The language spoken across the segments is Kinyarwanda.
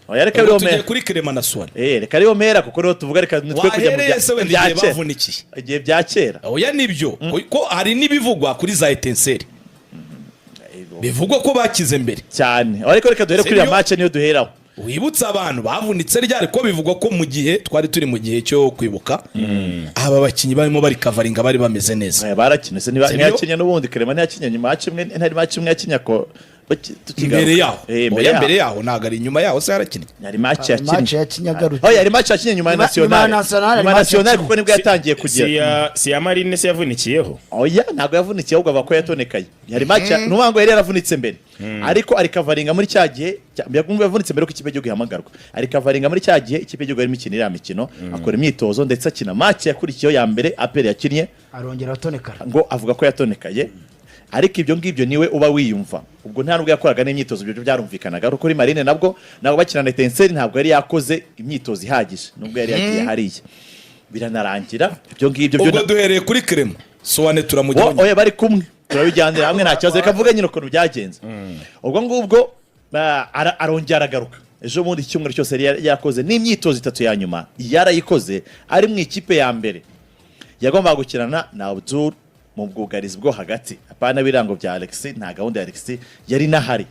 oya reka biro tugiye kuri Clement na Suwane reka riyo mera kuko rero tuvuga reka nitwe kujya mu bya bavunikiye igihe bya kera oya nibyo ko hari nibivugwa kuri za Etincelle bivugwa ko bakize mbere cyane ariko reka duhere kuri ya match niyo duheraho wibutsa abantu bavunitse ryari ko bivugwa ko mu gihe twari turi mu gihe cyo kwibuka aba bakinyi barimo bari coveringa bari bameze neza barakina se ntiyakinya n'ubundi Clement ntiyakinya nyuma kimwe ntari match imwe yakinya ko mbere yaho ntago ari inyuma yaho se yarakinnye yari match yakinya yari match yakinya nyuma ya national kuko nibwo yatangiye kugira si ya Marine se yavunikiyeho oya ntago yavunikiye ahubwo ava ko yatonekaye yari match n'ubango yari yaravunitse mbere ariko ari coveringa muri cya gihe yavunitse mbere ko ikipe cyo gihamagarwa ari coveringa muri cya gihe ikipe cyo gari mikino iriya mikino akora imyitozo ndetse akina match yakurikiyeho ya mbere APR yakinnye arongera atonekara ngo avuga ko yatonekaye ariko ibyo ngibyo niwe uba wiyumva ubwo nta nubwo yakoraga n'imyitozo byo byarumvikanaga kuri Marine nabwo bakina na Etincelle ntabwo yari yakoze imyitozo ihagije nubwo yari yagiye hariye biranarangira ibyo ngibyo ubwo duhereye kuri Clement Suwane turamujyanye oya bari kumwe turabijyanira hamwe nta kibazo reka vuga nyine ukuntu byagenze ubwo ngubwo arongera aragaruka ejo bundi icyumweru cyose yari yakoze n'imyitozo itatu ya nyuma yarayikoze ari mu ikipe ya mbere yagombaga gukirana na Abdul mu bwugarizi bwo hagati apana birango bya Alex nta gahunda ya Alex yari nahari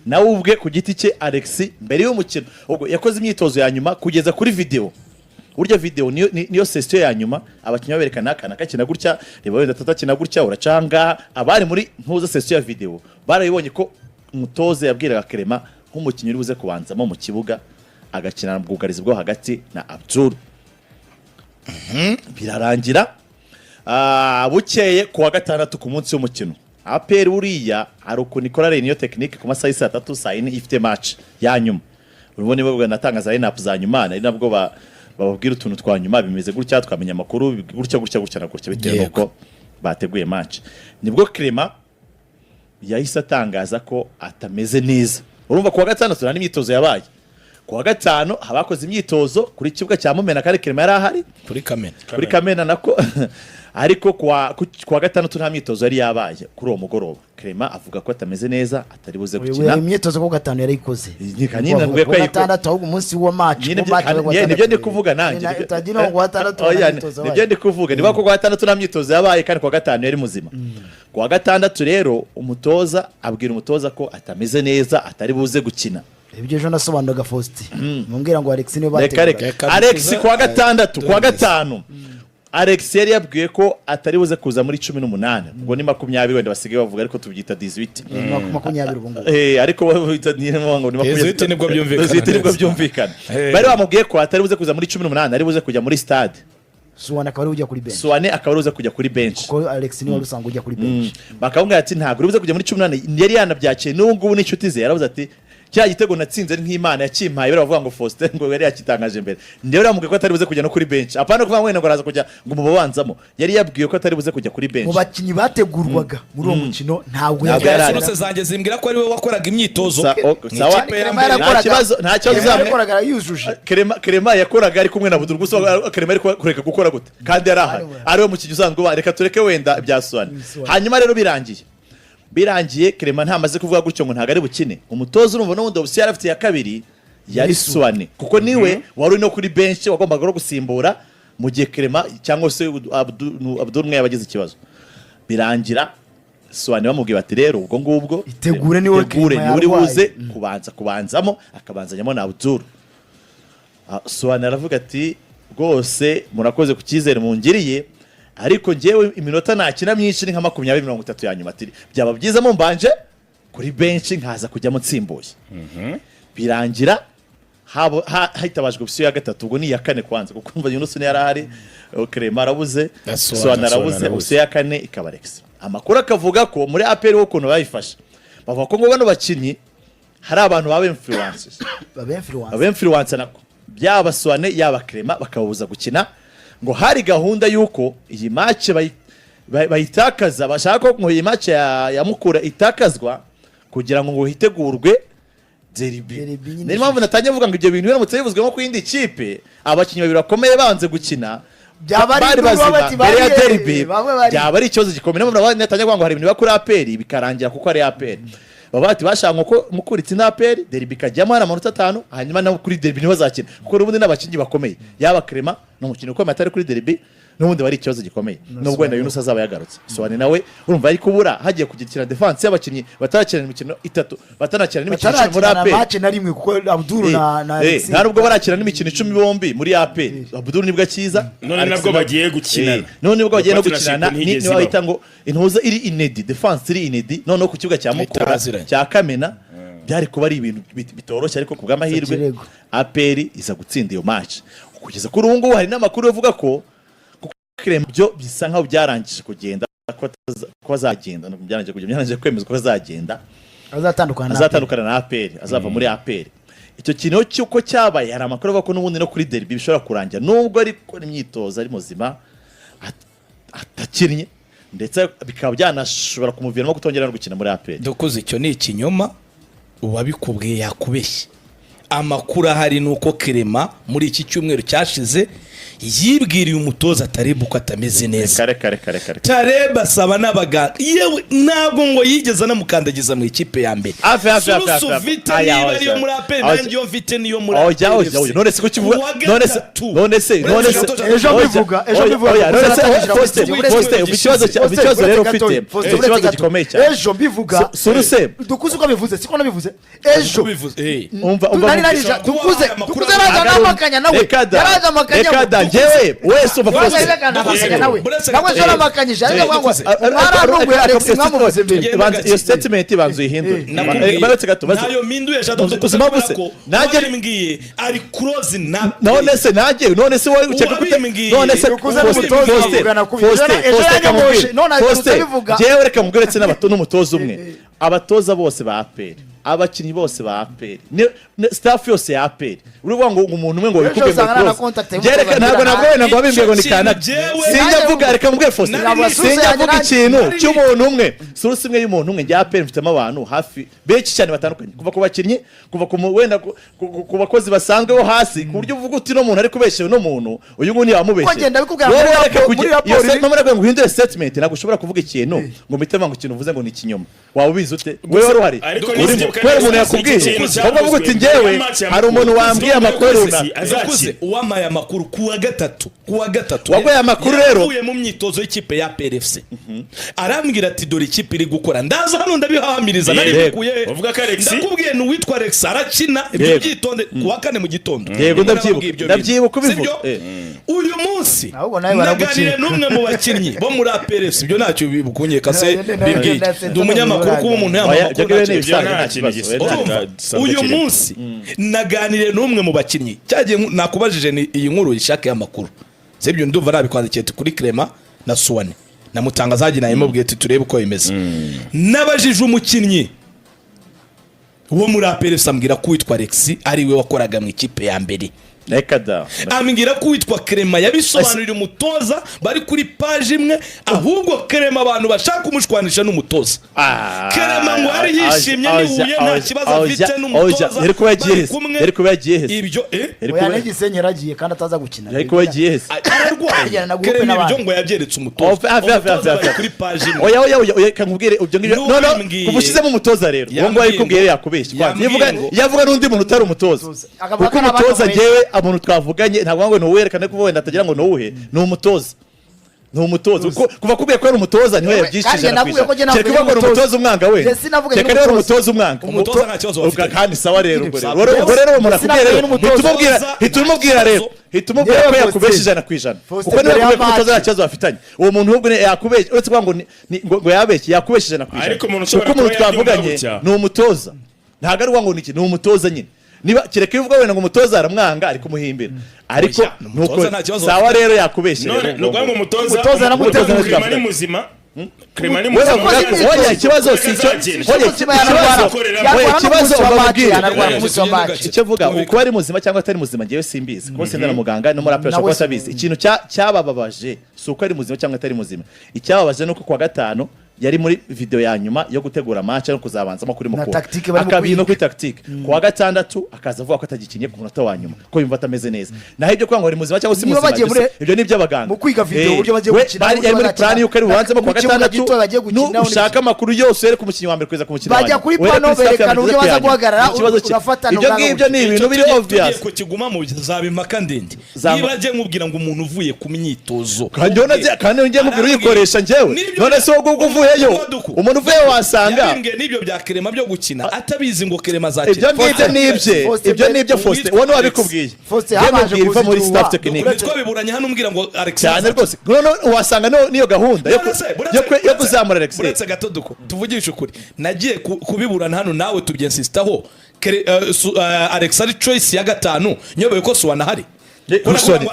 nawe ubwe ku giti cye Alex mbere y'umukino ubwo yakoze imyitozo ya nyuma kugeza kuri video urya video niyo session ya nyuma abakinnyi baberekana kana kakina gutya reba wenda tatakina gutya uracanga abari muri ntuza session ya video barabibonye ko umutoze yabwiraga Clement nk'umukinnyi uri buze kubanzamo mu kibuga agakina mu bwugarizi bwo hagati na Abdul birarangira bukeye kuwa gatandatu ku munsi w'umukino APR uriya hari ukuntu ikora niyo technique ku masaha y'isa 3 saa 4 ifite match ya nyuma urubone bwo natangaza line up za nyuma ari nabwo bababwira utuntu twa nyuma bimeze gutya twamenya amakuru gutya na gutya bitewe nuko bateguye match nibwo Clement yahise atangaza ko atameze neza urumva kuwa gatandatu nta imyitozo yabaye kuwa gatano habakoze imyitozo kuri kibuga cya Mumena kare Clement yari ahari kuri Kamena nako ariko kuwa gatandatu nta myitozo yari yabaye kuri uwo mugoroba Clement avuga ko atameze neza atari buze gukina imyitozo ko gatano yari ikoze nyine ngwe ko gatandatu ahubwo umunsi wa match nibyo ndi kuvuga nanjye nibyo ndi kuvuga niba ko gatandatu nta myitozo yabaye kandi kuwa gatano yari muzima kuwa gatandatu rero umutoza abwira umutoza ko atameze neza atari buze gukina ibyo ejo nasobanuraga Faustin mumbwira ngo Alex niwe bategura Alex kuwa gatanu Alex yari yabwiye ko atari buze kuza muri 18 ngo ni 20 wenda basigaye bavuga ariko tubyita 18 20 ubungu ariko wita ni ngo ni 20 nibwo byumvikana bari bamubwiye ko atari buze kuza muri 18 ari buze kujya muri stade Suwane akaba ari ujya kuri bench Suwane akaba ari uza kujya kuri bench kuko Alex niwe rusanga ujya kuri bench bakabunga ati ntabwo uri buze kujya muri 18 yari yanabyakiye n'ubungu n'inshuti ze yaravuze ati cya gitego natsinze ari nk'Imana yakimpaye baravuga ngo Faustin ngo yari yakitangaje mbere ndewe ramubwiye ko atari buze kujya no kuri bench apana kuvuga ngo araza kujya ngo mubabanzamo yari yabwiye ko atari buze kujya kuri bench mu bakinyi bategurwaga muri uwo mukino ntabwo yari zanjye zimbwira ko ari we wakoraga imyitozo nta kibazo yakoraga yujuje Clement yakoraga ari kumwe na Abdul gusa Clement ari kureka gukora gute kandi yari ari we mukinyi usanzwe reka tureke wenda bya Suwane hanyuma rero birangiye Clement ntamaze kuvuga gutyo ngo ntago ari bukine umutoza urumva n'ubundi option yarafite ya kabiri yari Suwane kuko niwe wari no kuri bench wagombaga no gusimbura mu gihe Clement cyangwa se Abdul mwe yabagize ikibazo birangira Suwane bamubwiye bati rero ubwo ngubwo itegure niwe uri buze kubanzamo akabanzanyamo na Abdul Suwane aravuga ati rwose murakoze ku cyizere mungiriye ariko ngewe iminota nakina myinshi ni nka 20-30 ya nyuma ati byaba byiza mu mbanje kuri bench nkaza kujya mutsimbuye birangira hitabajwe option ya gatatu ubwo ni ya kane kwanza kuko umva Yunus ne yarahari Clement arabuze Suwane arabuze option ya kane ikaba Alex amakuru akavuga ko muri APR wo kuntu bayifasha bavuga ko ngo bano bakinyi hari abantu baba influence nako byaba Suwane yaba Clement bakabuza gukina ngo hari gahunda yuko iyi match bayitakaza bashaka ko iyi match ya Mukura itakazwa kugira ngo hitegurwe derby ni mpamvu natanye vuga ngo ibyo bintu biramutse bivuzwe nko kwindi kipe abakinnyi babiri bakomeye banze gukina bari bazima ya derby byaba ari ikibazo gikomeye natanye vuga ngo hari ibintu bakuri APR bikarangira kuko ari APR baba bati bashaka ko mukuritse na APR derby kajyamo hana amanota 5 hanyuma na kuri derby niho zakina kuko ubundi n'abakinyi bakomeye yaba Clement no mukino ukomeye atari kuri derby n'ubundi bari ikibazo gikomeye nubwo wenda Yunus azaba yagarutse Soane nawe urumva ari kubura hagiye kugikira defense y'abakinyi batarakina imikino 3 batanakina n'imikino muri APR match na rimwe kuko Abdul na Alex nta nubwo barakina n'imikino 10 bombi muri APR Abdul nibwo akiza none nabwo bagiye gukina none nibwo bagiye no gukinana ni wahita ngo intuza iri inedi defense iri inedi none ku kibuga cya Mukura cya Kamena byari kuba ari ibintu bitoroshye ariko ku bw'amahirwe APR iza gutsinda iyo match kugeza kuri ubu ngubu hari n'amakuru avuga ko byo bisa nkaho byarangije kugenda ko azagenda byarangije kwemezwa ko azagenda azatandukana na APR azava muri APR icyo kintu cyuko cyabaye hari amakuru avuga ko n'ubundi no kuri derby bishobora kurangira nubwo ari gukora imyitozo ari muzima atakinnye ndetse bikaba byanashobora kumuviramo kutongera no gukina muri APR dukuze icyo ni ikinyoma uwabikubwiye yakubeshye amakuru ahari nuko Clement muri iki cyumweru cyashize yibwiriye umutoza Tareb uko atameze neza kare Tareb asaba n'abaganga yewe ntabwo ngo yigeze anamukandagiza mu ikipe ya mbere niba ariyo muri APR nanjye yo mfite niyo muri APR none se kukivuga none se ejo bivuga poste ikibazo rero ufite ikibazo gikomeye cyane ejo bivuga suruse dukuze uko bivuze siko nabivuze ejo umva dukuze naje amakanya nawe yaraje amakanya jewe wese uva poste nawe zo namakanyije ariko ngo ararungwe Alex mwamuvuze mbere iyo statement banzu ihindure baretse gato nayo mindu ya shadow ko naje mbwiye ari close na none se wowe uceka none se kuza n'umutoza uvugana poste jewe reka muguretse n'umutoza umwe abatoza bose ba APR abakinyi bose ba APR staff yose ya APR uruvuga ngo umuntu umwe ngo bikubye jereka ntabwo babimbye ngo ni kana sinjavuga reka mubwe Faustin sinjavuga ikintu cy'umuntu umwe suruse imwe y'umuntu umwe njya APR mfitemo abantu hafi benshi cyane batandukanye kuva ku bakinyi kuva ku wenda ku bakozi basanzwe bo hasi ku buryo uvuga uti no muntu ari kubeshewe no muntu uyu nguyu yamubeshe wowe reka kugira iyo statement ngo uhindure statement ntabwo ushobora kuvuga ikintu ngo mitema ngo ikintu uvuze ngo ni ikinyoma waba ubizi ute wewe wari uhari kwera umuntu yakubwiye ahubwo uvuga uti njyewe hari umuntu wambwiye amakuru azakuze uwamaye amakuru kuwa gatatu wagoye amakuru rero uvuye mu myitozo y'ikipe ya PRFC arambwira ati dore ikipe iri gukora ndaza hano ndabihamiriza narikuye uvuga ko Alex ndakubwiye n'uwitwa Alex arakina ibyo byitonde kuwa 4 mu gitondo yego ndabyibuka ubivuga uyu munsi naganire n'umwe mu bakinnyi bo muri PRFC ibyo ntacyo bibukunyeka se bibwiye umunyamakuru kuba umuntu uyu munsi naganire n'umwe mu bakinnyi cyagiye nakubajije iyi nkuru ishaka y'amakuru sebyo ndumva nabikwandikiye kuri Clement na Soane namutangazaje naye mubwiye turebe uko bimeze nabajije umukinnyi wo muri APR ambwira ko witwa Alex ari we wakoraga mu ikipe ya mbere ambwira ko witwa Clement yabisobanurira umutoza bari kuri page imwe ahubwo Clement abantu bashaka umushwanisha n'umutoza Clement ngo ari yishimye nihuye nta kibazo afite n'umutoza yari kuba yagiye hese ibyo yanegisenye yaragiye kandi ataza gukina yari kuba yagiye hese ararwanya na groupe n'abandi ibyo ngo yabyeretse umutoza kuri page imwe oya kankubwire ibyo ngibyo none kubushyizemo umutoza rero uwo ngo ari kubwiye yakubeshye yavuga n'undi muntu utari umutoza kuko umutoza ngewe umuntu twavuganye ntabwo ngo nuwerekane ko wenda atagira ngo nuwuhe ni umutoza kuva kubwiye ko ari umutoza niho yabyishije cyane kuba ngo umutoza umwanga we cyane rero umutoza umwanga umutoza nta kibazo kandi sawa rero ubwo rero umuntu akubwiye rero hitumubwira rero hitumubwira ko yakubeshe 100% kuko niba kubwiye ko umutoza nta kibazo bafitanye uwo muntu ubwo yakubeshe uretse kuvuga ngo yabeshye yakubeshe 100% kuko umuntu twavuganye ni umutoza ntago ari ngo ni umutoza nyine niba kireke uvuga wenda ngo umutoza aramwanga ari kumuhimbira ariko nuko sawa rero yakubeshye rero no ngo umutoza namutoza ni muzima Clement ni muzima oya ikibazo icyo vuga uko ari muzima cyangwa atari muzima ngewe simbizi kuko sindana muganga no muri APR shako atabizi ikintu cyabababaje suko ari muzima cyangwa atari muzima icyababaje nuko kwa gatano yari muri video ya nyuma yo gutegura match no kuzabanzamo kuri mukuru tactique barimo akabino kwiga. kuri tactique kuwa gatandatu akaza avuga ko atagikinye ku munota wa nyuma ko yumva atameze neza naho ibyo kwanga ari muzima cyangwa si Niba bagiye muzima muri- ibyo ni iby'abaganga mu kwiga video uburyo bagiye gukina, bari uburyo muri bazakina. plan yuko ari bubanzemo kuwa Mu kibuga gatandatu gito bagiye gukinaho ushaka amakuru yose yere ku mukinnyi wa mbere kugeza ku mukinnyi wa bajya nyuma. kuri Uhere pano kuri staff ya berekana uburyo mbere baza ya nyuma. guhagarara Ikibazo cye. urafatana ibyo umwanya ngibyo ni ibintu biri obvious ko kiguma mu zaba impaka ndende Zaba- niba agiye nkubwira ngo umuntu uvuye ku myitozo kandi ngiye mubwira uyikoresha njyewe none se wowe uvuyeyo umuntu uvuyeyo wasanga yabimbwiye n'ibyo bya Clement byo gukina atabizi ngo Clement azakina ibyo ngibyo ni ibye Faustin ibyo ni ibyo Faustin wowe wabikubwiye Faustin Njye habanje mubwira iva muri kuziduha. staff technique nitwo biburanye hano umbwira ngo Alex cyane rwose wasanga niyo gahunda yo kuzamura Alex buretse gato duko tuvugisha ukuri nagiye kubiburana hano nawe tubyensistaho Alex ari choice ya gatanu nyoboye ko Suwana hari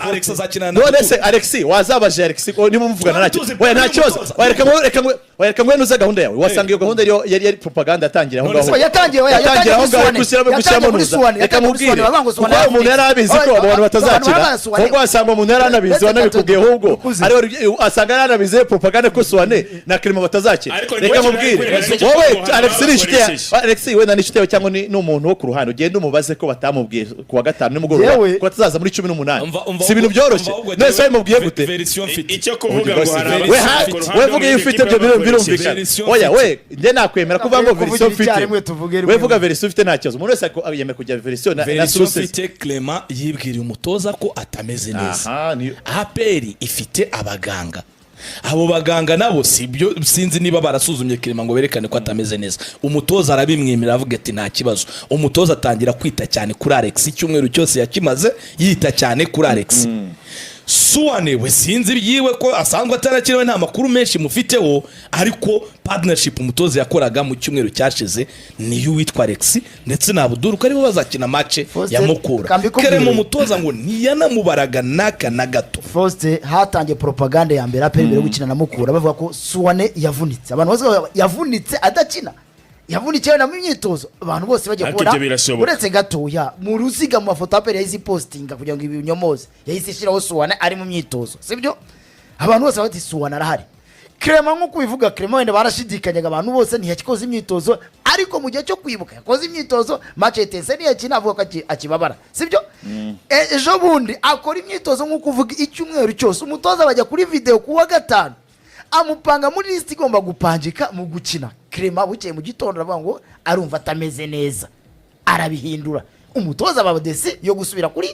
Alex azakina na none se Alex wazabaje Alex niba umuvugana nacyo oya nta kibazo reka ngwe nuza gahunda yawe wasanga iyo gahunda yari propaganda yatangira aho ngaho yatangiye aho ngaho gushyiramo nuza reka mubwire kuko umuntu yari abizi ko abantu batazakina ahubwo wasanga umuntu yari anabizi wanabikubwiye ahubwo ariho asanga yari anabizi propaganda ko Suwane na Clement batazakina reka mubwire wowe Alex ni inshuti Alex wenda ni inshuti yawe cyangwa ni umuntu wo ku ruhande ugenda umubaze ko batamubwiye kuwa gatanu nimugoroba ko atazaza muri 18 si ibintu byoroshye nese wamubwiye gute icyo kuvuga ngo hari we vuga iyo ufite ibyo birumvikana oya we njye nakwemera kuvuga ngo version ufite we vuga version ufite nta kibazo umuntu wese yemera kujya version na sources ufite Clement yibwiriye umutoza ko atameze neza aha ni APR ifite abaganga abo baganga nabo sibyo sinzi niba barasuzumye Clement ngo berekane ko atameze neza umutoza arabimwemera avuga ati nta kibazo umutoza atangira kwita cyane kuri Alex icyumweru cyose yakimaze yita cyane kuri Alex Suwane we sinzi byiwe ko asanzwe atarakiriwe nta makuru menshi mufiteho ariko partnership umutoza yakoraga mu cyumweru cyashize niyo witwa Alex ndetse na Abdul ko aribo bazakina match ya Mukura Clement umutoza ngo ntiyanamubaraga naka na gato Faustin hatangiye propaganda ya mbere aperi mbere gukina na Mukura bavuga ko Suwane yavunitse abantu bose yavunitse adakina yavunikiye na myitozo abantu bose bajya kubona uretse gatoya mu ruziga mu mafoto aperi yahise postinga kugira ngo ibinyomoze yahise shiraho Suwane ari mu myitozo sibyo abantu bose bati Suwane arahari Clement nko kubivuga Clement wenda barashidikanyaga abantu bose ntiyakikoze imyitozo ariko mu gihe cyo kwibuka yakoze imyitozo match etese ntiyakina avuga ko akibabara sibyo ejo bundi akora imyitozo nko kuvuga icyumweru cyose umutoza bajya kuri video kuwa gatanu amupanga muri list igomba gupangika mu gukina Clement bukeye mu gitondo aravuga ngo arumva atameze neza arabihindura umutoza babadesi yo gusubira kuri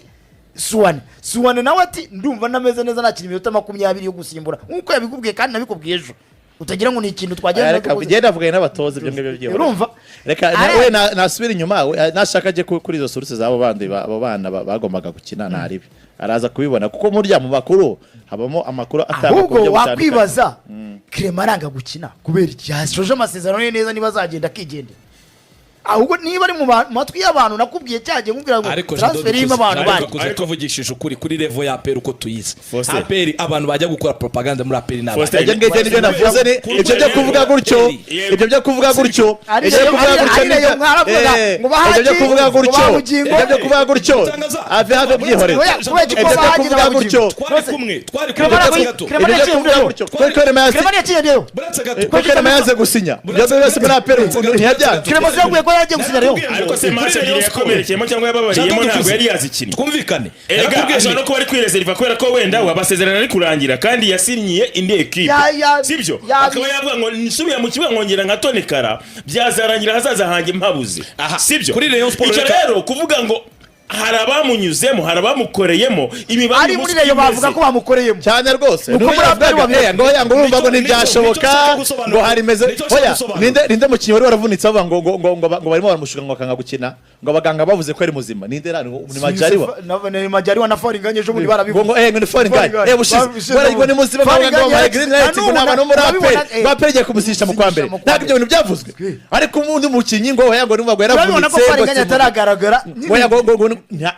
Suwane nawe ati ndumva nameze neza nakina iminota 20 yo gusimbura nkuko yabikubwiye kandi nabikubwiye ejo utagira ngo ni ikintu twagenda reka bigenda avuganye n'abatoza ibyo ngibyo byo urumva reka we nasubira inyuma nashaka je kuri izo sources zabo bandi abo bana bagombaga gukina naribi araza kubibona kuko murya mu bakuru habamo amakuru atandukanye ahubwo wakwibaza Clement aranga gukina kubera iki yashoje amasezerano neza niba azagenda akigendera ahubwo niba ari mu matwi y'abantu nakubwiye cyaje nkubwira ngo transfer y'ima abantu bandi ariko tuvugishije ukuri kuri level ya APR uko tuyize APR abantu bajya gukora propaganda muri APR nabo ajya ngeze nibyo navuze ni ibyo byo kuvuga gutyo ibyo byo kuvuga gutyo ibyo byo kuvuga gutyo ibyo byo kuvuga gutyo ave byihorera ibyo byo kuvuga gutyo Clement yaze gusinya ibyo byose muri APR ntiyabyanze yagiye gusinya rero ariko se match agiye yakomerekeyemo cyangwa yababariyemo ntabwo yari yazikinnye twumvikane ashobora no kuba ari kwireserva kubera ko wenda wabasezerana ari kurangira kandi yasinyiye indi equipe sibyo akaba yavuga ngo nsubiye mu kibuga nkongera nkatonekara byazarangira hazaza hanjye mpabuze sibyo kuri Rayon Sport rero kuvuga ngo hari abamunyuzemo hari abamukoreyemo imibanire ari muri Rayon bavuga ko bamukoreyemo cyane rwose nuko muri APR ngo ngo urumva ngo ntibyashoboka ngo hari meze oya ninde mukinyi wari waravunitse avuga ngo barimo baramushuka ngo akanga gukina ngo abaganga bavuze ko ari muzima ninde ni Majariwa ni Majariwa na Foringanye ejo muri barabivuga ngo ni Foringanye bushize ngo ni muzima ngo ma green light ngo n'abantu muri APR bapereye kumusisha mu kwambere ntabwo ibyo bintu byavuzwe ariko umuntu mukinyi ngo ngo numva ngo yaravunitse Foringanye ataragaragara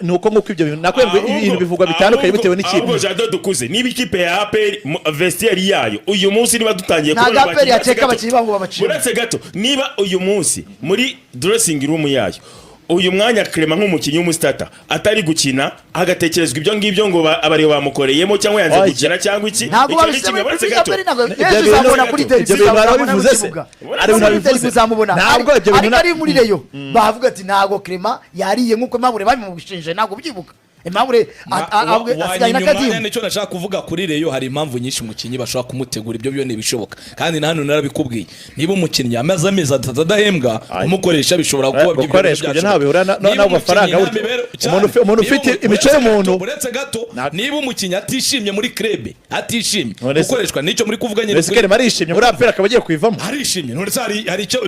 nuko nguko ibyo bintu nakwemwe ibintu bivugwa bitandukanye bitewe n'ikipe ahubwo jado dukuze niba ikipe ya APR vestiaire yayo uyu munsi niba dutangiye kubona APR yaceka abakinnyi bango babacira uretse gato niba uyu munsi muri dressing room yayo uyu mwanya Clement nk'umukinnyi w'umusitata atari gukina hagatekerezwa ibyo ngibyo ngo abareba bamukoreyemo cyangwa yanze gukina cyangwa iki ntabwo babisema baretse gato uzabona kuri ibyo bintu barabivuze se ari unabivuze ntabwo ibyo bintu ari muri Reyo bavuga ati ntabwo Clement yariye nk'uko Aimable babimubishinje ntabwo byibuka Aimable asigaye n'akadimu nicyo nashaka kuvuga kuri Reyo hari impamvu nyinshi umukinnyi bashobora kumutegura ibyo byo ntibishoboka kandi na hano narabikubwiye niba umukinnyi amaze amezi atatu adahembwa umukoresha bishobora kuba gukoreshwa ibyo ntabwo bihura n'amafaranga umuntu ufite imico y'umuntu uretse gato niba umukinnyi atishimye muri club atishimye gukoreshwa nicyo muri kuvuga nyine Sikeri marishimye muri apera akaba agiye kwivamo arishimye nuretse hari icyo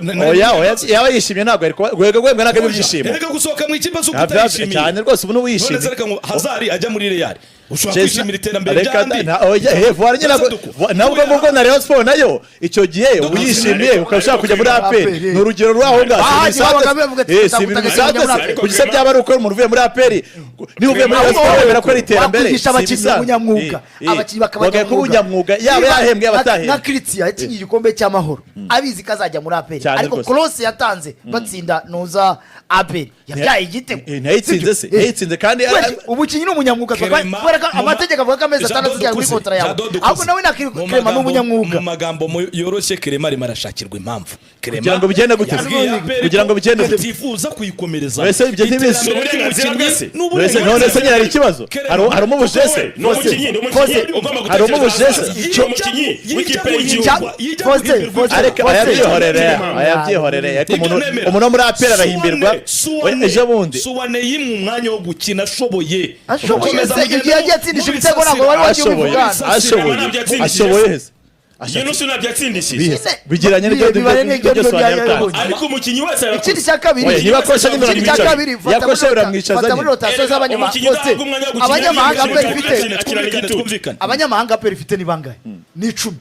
yaba yishimye ntabwo ari gwega ntabwo ibyishimo erega gusohoka mu ikipe zo kutayishimiye cyane rwose ubu wishimye Hazari ajya muri Real ushobora kwishimira iterambere ry'andi nabwo ngubwo na Rayon Sport nayo icyo gihe ubu yishimiye ukashaka kujya muri APR ni urugero rwaho ngaho si ibintu bisanzwe kugisa byaba ari uko umuntu uvuye muri APR niba uvuye muri Rayon Sport wemera ko ari iterambere si abakinnyi bakaba ubunyamwuga yaba yahembwe abatahembwe nka Christian yakinye igikombe cy'amahoro abizi ko azajya muri APR ariko Cross yatanze batsinda noza APR yabyaye igitego ntayitsinze kandi ubukinyi ni umunyamwuga amategeko avuga ko amezi atandatu ajya muri kontra yawe ahubwo nawe na Clement ni umunyamwuga mu magambo yoroshye Clement arimo arashakirwa impamvu kugira ngo bigende gute kugira ngo bigende gute utifuza kuyikomereza wese ibyo ntibise wese none se nyari ikibazo hari umubujese hari umubujese w'ikipe y'igihugu ariko ayabyihorere umuntu muri APR arahimbirwa ejo bundi Suwane yimwe umwanya wo gukina ashoboye igihe yagiye atsindisha ibitego ntabwo wari wagiye ubivugana ashoboye Yunus nabyatsindishije bigiranye n'ibyo byose ariko umukinnyi wese ikindi cya kabiri niba kosha n'imirongo cya kabiri fata muri rotation abanyamahanga APR ifite ni bangahe ni 10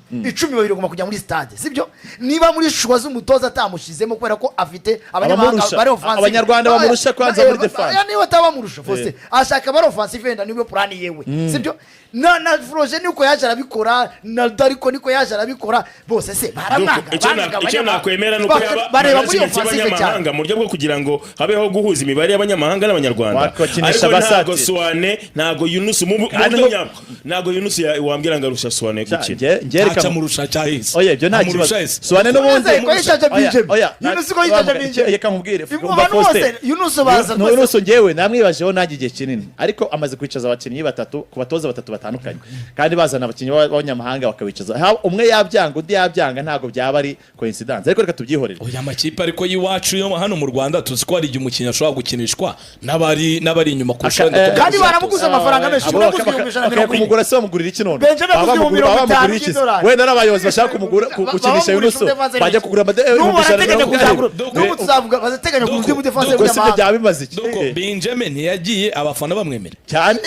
babiri guma kujya muri stade sibyo niba muri shwa z'umutoza atamushizemo kubera ko afite abanyamahanga bari offensive abanyarwanda bamurusha kwanza muri defense yani batabamurusha Faustin ashaka bari offensive enda niwe plan yewe sibyo na Froje niko yaje arabikora na Dariko niko yaje arabikora bose se baramanga icyo nakwemera nuko bareba muri offensive cyane mu buryo bwo kugira ngo habeho guhuza imibare y'abanyamahanga n'abanyarwanda bakinisha basati Suwane ntago Yunus ntago Yunus wambwira ngo arusha Suwane gukina ngereka murusha cyahise oya ibyo nta kibazo Suwane n'ubundi ko yishaje binje Yunus ko yishaje binje reka nkubwire Yunus baza Yunus ngewe namwibajeho nanjye igihe kinini ariko amaze kwicaza abakinnyi batatu ku batoza batatu batandukanye kandi bazana abakinnyi b'abanyamahanga bakabicaza umwe yabyanga undi yabyanga ntago byaba ari coincidence ariko reka tubyihorere oya amakipe ariko yiwacu yo hano mu Rwanda tuzi ko hari igihe umukinnyi ashobora gukinishwa n'abari inyuma kurusha kandi baramuguza amafaranga menshi kumugura se bamugurira iki none bamugurira iki wenda n'abayobozi bashaka kumugura gukinisha Yunus bajya kugura bazateganya ku ndi mu defense y'abanyamahanga byabimaze iki doko Benjamin yagiye abafana bamwemera cyane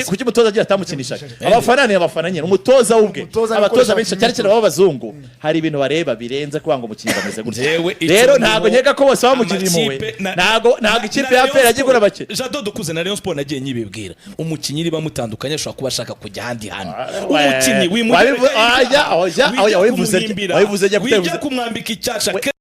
kuki umutoza agira atamukinisha abafana ni abafana nyine umutoza ubwe abatoza benshi cyane cyane b'abazungu hari ibintu bareba birenze kuba ngo umukinnyi bameze gutya rero ntago nkeka ko bose bamugirira impuhwe ntago ikipe ya APR yagigura bake Jado dukuze na Rayon Sport nagiye nyibibwira umukinnyi riba mutandukanye ashobora kuba ashaka kujya handi hano umukinnyi wimuye wabivuze jya kumwambika icyasha